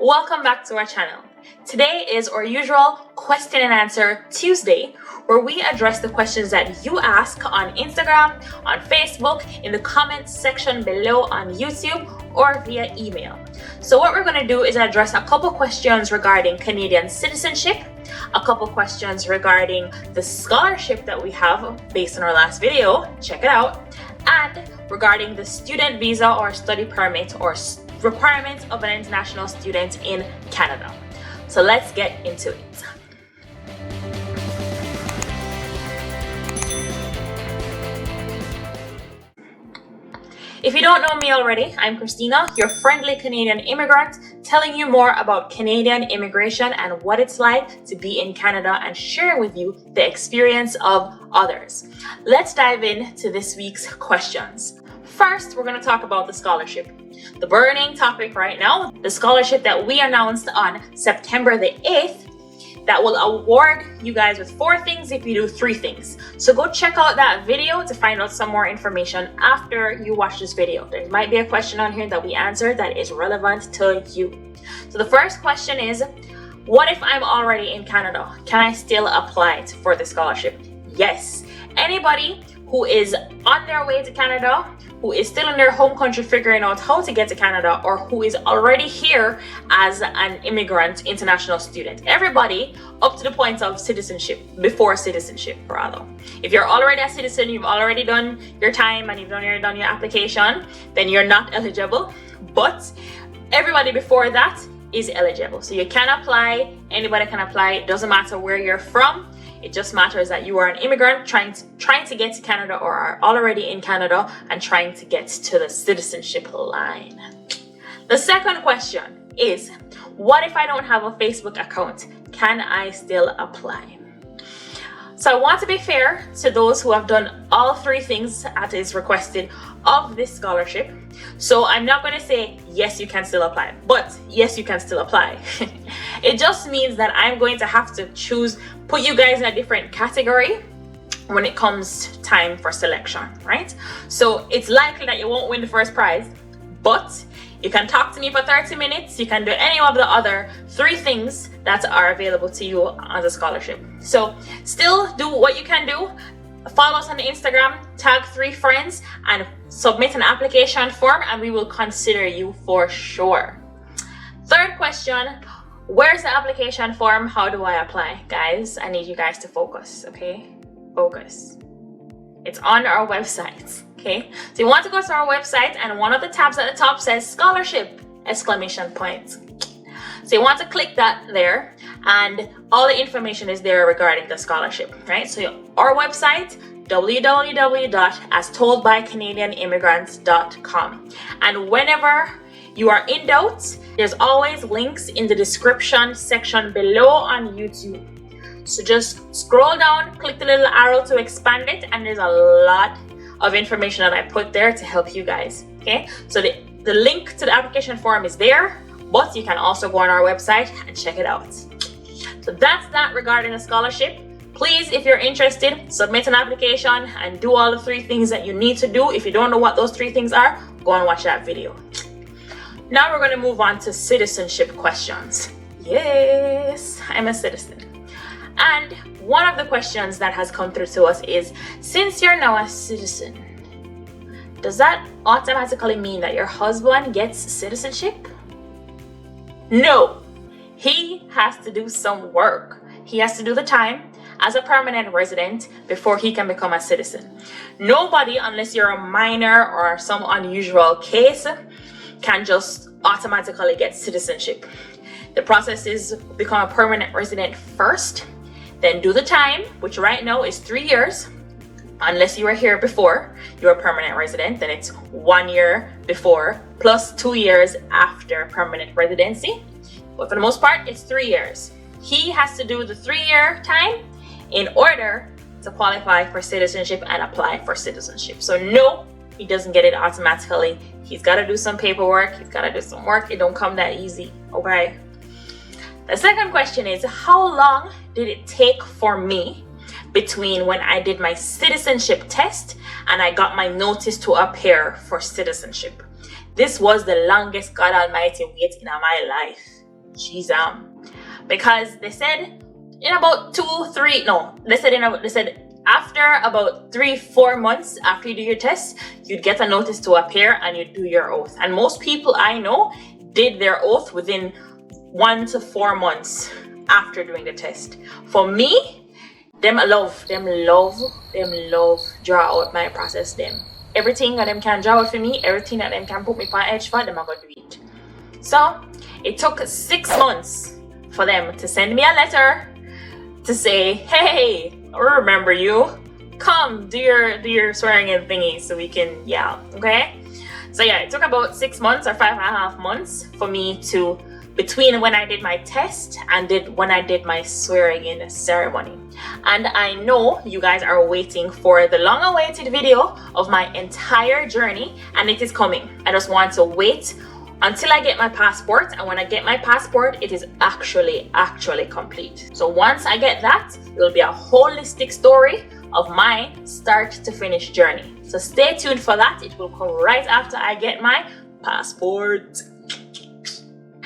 Welcome back to our channel. Today is our usual question and answer Tuesday, where we address the questions that you ask on Instagram, on Facebook, in the comments section below on YouTube, or via email. So what we're going to do is address a couple questions regarding Canadian citizenship, a couple questions regarding the scholarship that we have based on our last video, check it out, and regarding the student visa or study permit or requirements of an international student in Canada. So let's get into it. If you don't know me already, I'm Christina, your friendly Canadian immigrant, telling you more about Canadian immigration and what it's like to be in Canada and sharing with you the experience of others. Let's dive into this week's questions. First, we're going to talk about the scholarship. The burning topic right now, the scholarship that we announced on September the 8th that will award you guys with 4 things if you do 3 things. So go check out that video to find out some more information after you watch this video. There might be a question on here that we answered that is relevant to you. So the first question is, what if I'm already in Canada? Can I still apply for the scholarship? Yes. Anybody who is on their way to Canada, who is still in their home country figuring out how to get to Canada, or who is already here as an immigrant international student. Everybody up to the point of citizenship, before citizenship rather. If you're already a citizen, you've already done your time and you've done your application, then you're not eligible. But everybody before that is eligible. So you can apply, anybody can apply, it doesn't matter where you're from. It just matters that you are an immigrant trying to get to Canada or are already in Canada and trying to get to the citizenship line. The second question is, what if I don't have a Facebook account? Can I still apply? So I want to be fair to those who have done all 3 things that is requested of this scholarship. So I'm not going to say, yes, you can still apply, but yes, you can still apply. It just means that I'm going to have to put you guys in a different category when it comes time for selection, right? So it's likely that you won't win the first prize, but you can talk to me for 30 minutes. You can do any of the other 3 things that are available to you as a scholarship. So still do what you can do. Follow us on Instagram, tag 3 friends, and submit an application form, and we will consider you for sure. Third question, where's the application form? How do I apply? Guys, I need you guys to focus, okay? Focus. It's on our website, okay? So you want to go to our website, and one of the tabs at the top says scholarship, exclamation point. So you want to click that there, and all the information is there regarding the scholarship, right? So our website, www.astoldbycanadianimmigrants.com. And whenever you are in doubt, there's always links in the description section below on YouTube. So just scroll down, click the little arrow to expand it, and there's a lot of information that I put there to help you guys, okay? So the link to the application form is there, but you can also go on our website and check it out. So that's that regarding the scholarship. Please, if you're interested, submit an application and do all the 3 things that you need to do. If you don't know what those 3 things are, go and watch that video. Now we're going to move on to citizenship questions. Yes, I'm a citizen. And one of the questions that has come through to us is, since you're now a citizen, does that automatically mean that your husband gets citizenship? No, he has to do some work. He has to do the time as a permanent resident before he can become a citizen. Nobody, unless you're a minor or some unusual case, can just automatically get citizenship. The process is become a permanent resident first, then do the time, which right now is 3 years. Unless you were here before you're a permanent resident, then it's 1 year before plus 2 years after permanent residency. But for the most part, it's 3 years. He has to do the 3-year time in order to qualify for citizenship and apply for citizenship. So no, he doesn't get it automatically. He's got to do some paperwork. He's got to do some work. It don't come that easy, okay? The second question is, how long did it take for me between when I did my citizenship test and I got my notice to appear for citizenship? This was the longest, God Almighty, wait in my life. Jeez, because they said in about they said after about 3-4 months after you do your test, you'd get a notice to appear and you'd do your oath. And most people I know did their oath within 1 to 4 months after doing the test. For me, them love draw out my process them. Everything that them can draw out for me, everything that them can put me on edge for, them are going to do it. So it took 6 months for them to send me a letter to say, hey, I remember you. Come do your swearing in thingy so we can, okay? So it took about 6 months or 5.5 months for me to, between when I did my test and when I did my swearing in ceremony. And I know you guys are waiting for the long-awaited video of my entire journey, and it is coming. I just want to wait until I get my passport, and when I get my passport, it is actually complete. So once I get that, it will be a holistic story of my start to finish journey. So stay tuned for that. It will come right after I get my passport.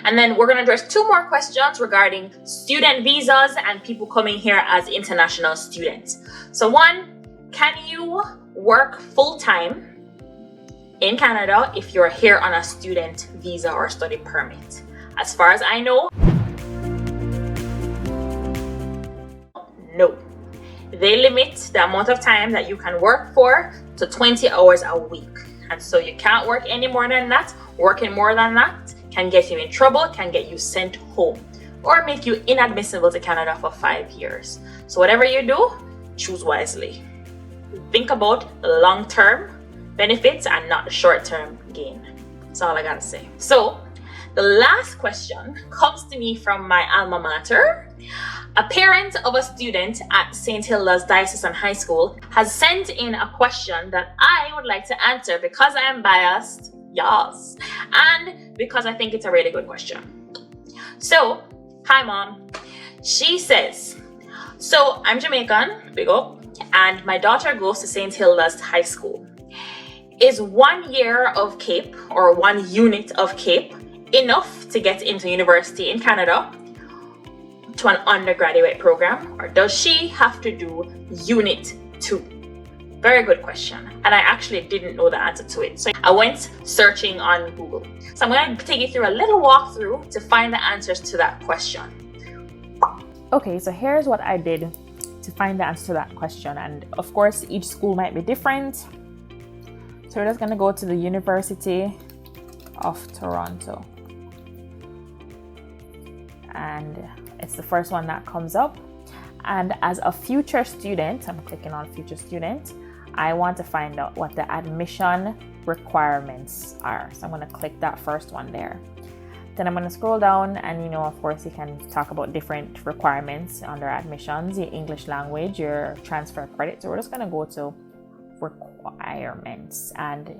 And then we're going to address 2 more questions regarding student visas and people coming here as international students. So 1, can you work full-time in Canada if you're here on a student visa or study permit? As far as I know, no. They limit the amount of time that you can work for to 20 hours a week. And so you can't work any more than that. Working more than that can get you in trouble, can get you sent home, or make you inadmissible to Canada for 5 years. So whatever you do, choose wisely. Think about the long-term benefits and not the short-term gain. That's all I gotta say. So the last question comes to me from my alma mater. A parent of a student at St. Hilda's Diocesan High School has sent in a question that I would like to answer because I am biased, yes, and because I think it's a really good question. So, hi mom. She says, so I'm Jamaican, big up, and my daughter goes to St. Hilda's High School. Is 1 year of CAPE or 1 unit of CAPE enough to get into university in Canada to an undergraduate program, or does she have to do unit 2? Very good question, and I actually didn't know the answer to it, so I went searching on Google. So I'm going to take you through a little walkthrough to find the answers to that question. Okay, so here's what I did to find the answer to that question, and of course each school might be different. So we're just going to go to the University of Toronto, and it's the first one that comes up. And as a future student, I'm clicking on future student, I want to find out what the admission requirements are. So I'm going to click that first one there. Then I'm going to scroll down, and of course you can talk about different requirements under admissions, your English language, your transfer credit. So we're just going to go to requirements, and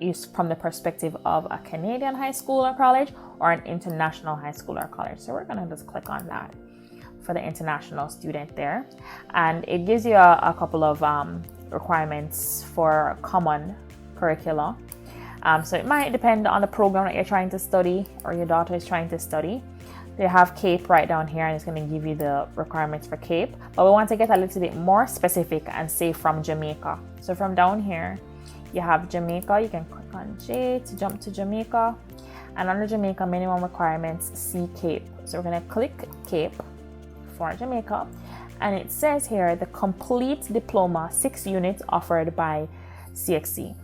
is from the perspective of a Canadian high school or college or an international high school or college. So we're going to just click on that for the international student there, and it gives you a couple of requirements for common curricula. So it might depend on the program that you're trying to study or your daughter is trying to study. They have CAPE right down here, and it's going to give you the requirements for CAPE. But we want to get a little bit more specific and say from Jamaica. So from down here, you have Jamaica. You can click on J to jump to Jamaica. And under Jamaica, minimum requirements, see CAPE. So we're going to click CAPE for Jamaica. And it says here, the complete diploma, 6 units offered by CXC.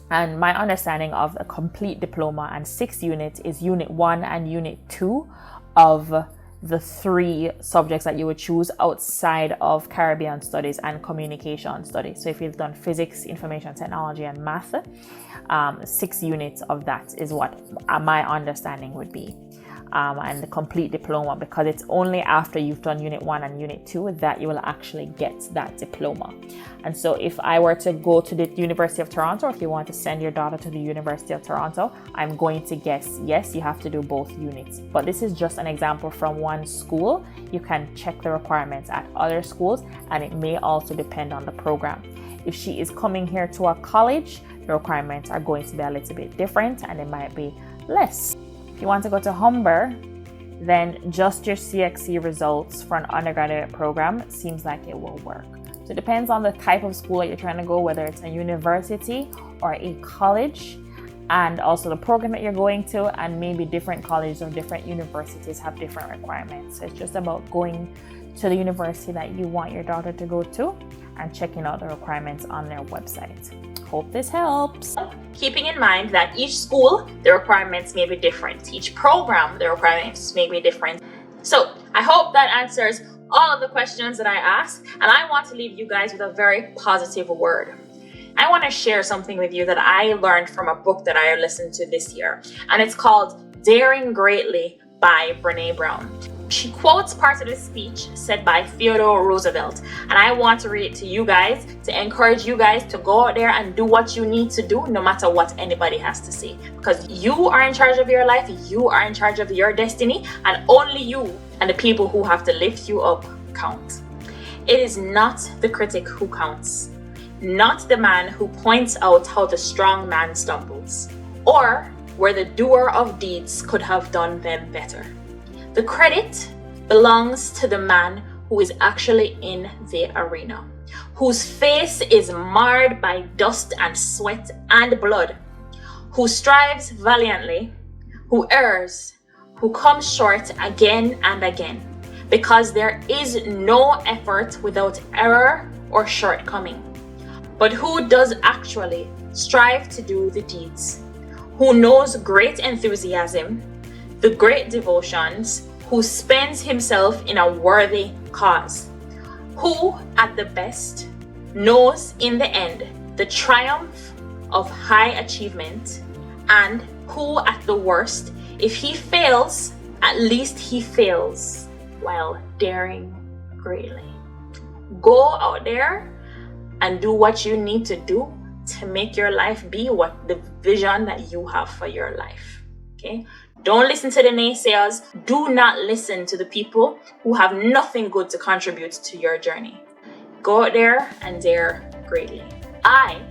And my understanding of a complete diploma and 6 units is unit 1 and unit 2 of the 3 subjects that you would choose outside of Caribbean studies and communication studies. So if you've done physics, information technology, and math, 6 units of that is what my understanding would be. And the complete diploma, because it's only after you've done unit 1 and unit 2 that you will actually get that diploma. And so if I were to go to the University of Toronto, or if you want to send your daughter to the University of Toronto, I'm going to guess yes, you have to do both units. But this is just an example from one school. You can check the requirements at other schools, and it may also depend on the program. If she is coming here to a college, the requirements are going to be a little bit different, and it might be less. If you want to go to Humber, then just your CXC results for an undergraduate program seems like it will work. So it depends on the type of school that you're trying to go, whether it's a university or a college, and also the program that you're going to, and maybe different colleges or different universities have different requirements. So it's just about going to the university that you want your daughter to go to and checking out the requirements on their website. Hope this helps. Keeping in mind that each school, the requirements may be different. Each program, the requirements may be different. So I hope that answers all of the questions that I asked, and I want to leave you guys with a very positive word. I want to share something with you that I learned from a book that I listened to this year, and it's called Daring Greatly by Brené Brown. She quotes parts of this speech said by Theodore Roosevelt, and I want to read it to you guys to encourage you guys to go out there and do what you need to do, no matter what anybody has to say, because you are in charge of your life, you are in charge of your destiny, and only you and the people who have to lift you up count. It is not the critic who counts, not the man who points out how the strong man stumbles, or where the doer of deeds could have done them better. The credit belongs to the man who is actually in the arena, whose face is marred by dust and sweat and blood, who strives valiantly, who errs, who comes short again and again, because there is no effort without error or shortcoming, but who does actually strive to do the deeds, who knows great enthusiasm, the great devotions, who spends himself in a worthy cause, who at the best knows in the end the triumph of high achievement, and who at the worst, if he fails, at least he fails while daring greatly. Go out there and do what you need to do to make your life be what the vision that you have for your life. Okay? Don't listen to the naysayers. Do not listen to the people who have nothing good to contribute to your journey. Go out there and dare greatly. I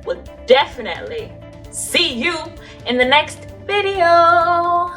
will definitely see you in the next video.